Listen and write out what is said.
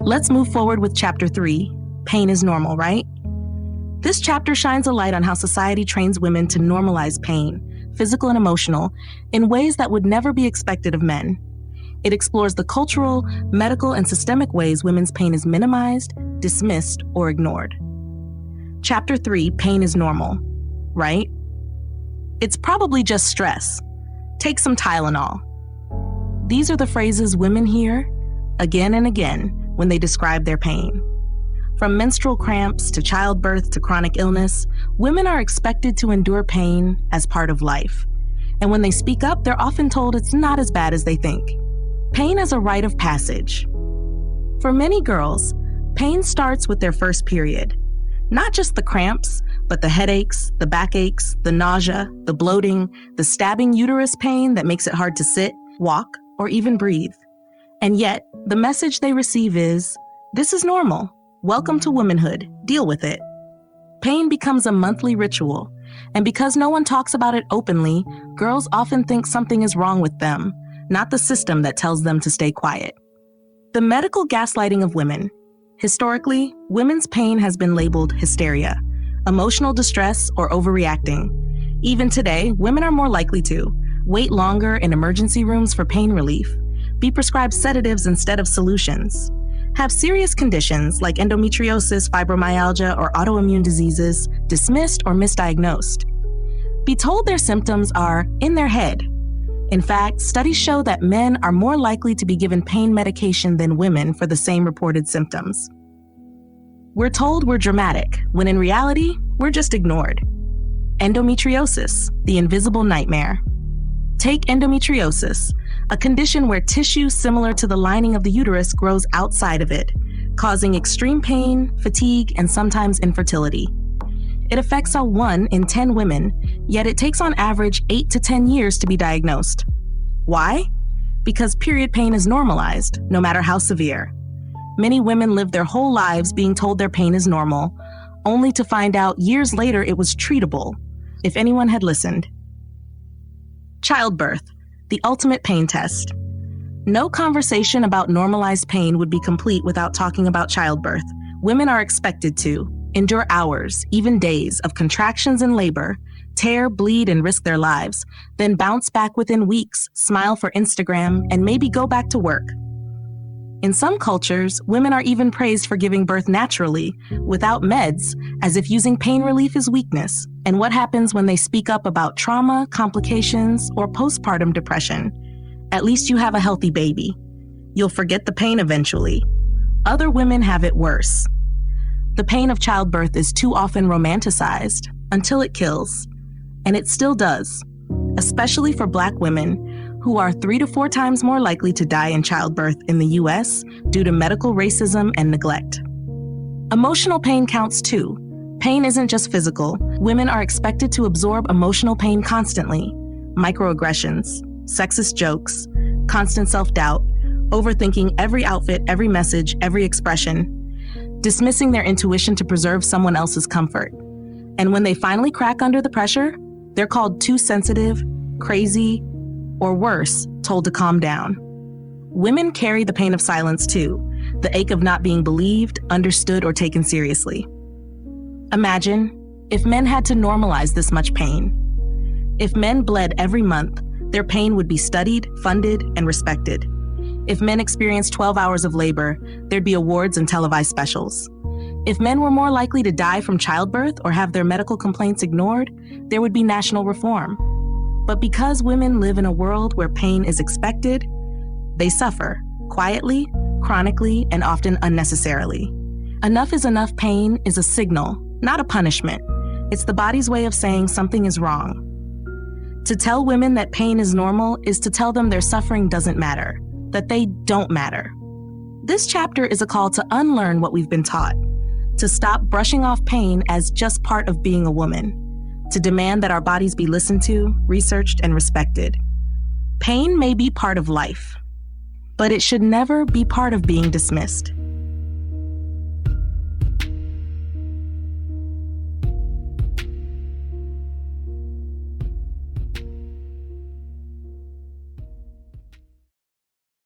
Let's move forward with Chapter 3, Pain is Normal, right? This chapter shines a light on how society trains women to normalize pain, physical and emotional, in ways that would never be expected of men. It explores the cultural, medical, and systemic ways women's pain is minimized, dismissed, or ignored. Chapter 3, Pain is Normal, right? It's probably just stress. Take some Tylenol. These are the phrases women hear again and again when they describe their pain. From menstrual cramps to childbirth to chronic illness, women are expected to endure pain as part of life. And when they speak up, they're often told it's not as bad as they think. Pain is a rite of passage. For many girls, pain starts with their first period. Not just the cramps, but the headaches, the backaches, the nausea, the bloating, the stabbing uterus pain that makes it hard to sit, walk, or even breathe. And yet, the message they receive is, "This is normal. Welcome to womanhood. Deal with it." Pain becomes a monthly ritual, and because no one talks about it openly, girls often think something is wrong with them, not the system that tells them to stay quiet. The medical gaslighting of women. Historically, women's pain has been labeled hysteria, emotional distress, or overreacting. Even today, women are more likely to wait longer in emergency rooms for pain relief, be prescribed sedatives instead of solutions, have serious conditions like endometriosis, fibromyalgia, or autoimmune diseases dismissed or misdiagnosed, be told their symptoms are in their head. In fact, studies show that men are more likely to be given pain medication than women for the same reported symptoms. We're told we're dramatic, when in reality, we're just ignored. Endometriosis, the invisible nightmare. Take endometriosis, a condition where tissue similar to the lining of the uterus grows outside of it, causing extreme pain, fatigue, and sometimes infertility. It affects 1 in 10 women, yet it takes on average 8 to 10 years to be diagnosed. Why? Because period pain is normalized, no matter how severe. Many women live their whole lives being told their pain is normal, only to find out years later it was treatable, if anyone had listened. Childbirth, the ultimate pain test. No conversation about normalized pain would be complete without talking about childbirth. Women are expected to endure hours, even days, of contractions and labor, tear, bleed, and risk their lives, then bounce back within weeks, smile for Instagram, and maybe go back to work. In some cultures, women are even praised for giving birth naturally, without meds, as if using pain relief is weakness. And what happens when they speak up about trauma, complications, or postpartum depression? At least you have a healthy baby. You'll forget the pain eventually. Other women have it worse. The pain of childbirth is too often romanticized until it kills. And it still does, especially for Black women, who are 3 to 4 times more likely to die in childbirth in the US due to medical racism and neglect. Emotional pain counts too. Pain isn't just physical. Women are expected to absorb emotional pain constantly. Microaggressions, sexist jokes, constant self-doubt, overthinking every outfit, every message, every expression, dismissing their intuition to preserve someone else's comfort. And when they finally crack under the pressure, they're called too sensitive, crazy, or worse, told to calm down. Women carry the pain of silence too, the ache of not being believed, understood, or taken seriously. Imagine if men had to normalize this much pain. If men bled every month, their pain would be studied, funded, and respected. If men experienced 12 hours of labor, there'd be awards and televised specials. If men were more likely to die from childbirth or have their medical complaints ignored, there would be national reform. But because women live in a world where pain is expected, they suffer, quietly, chronically, and often unnecessarily. Enough is enough pain is a signal, not a punishment. It's the body's way of saying something is wrong. To tell women that pain is normal is to tell them their suffering doesn't matter, that they don't matter. This chapter is a call to unlearn what we've been taught, to stop brushing off pain as just part of being a woman, to demand that our bodies be listened to, researched, and respected. Pain may be part of life, but it should never be part of being dismissed.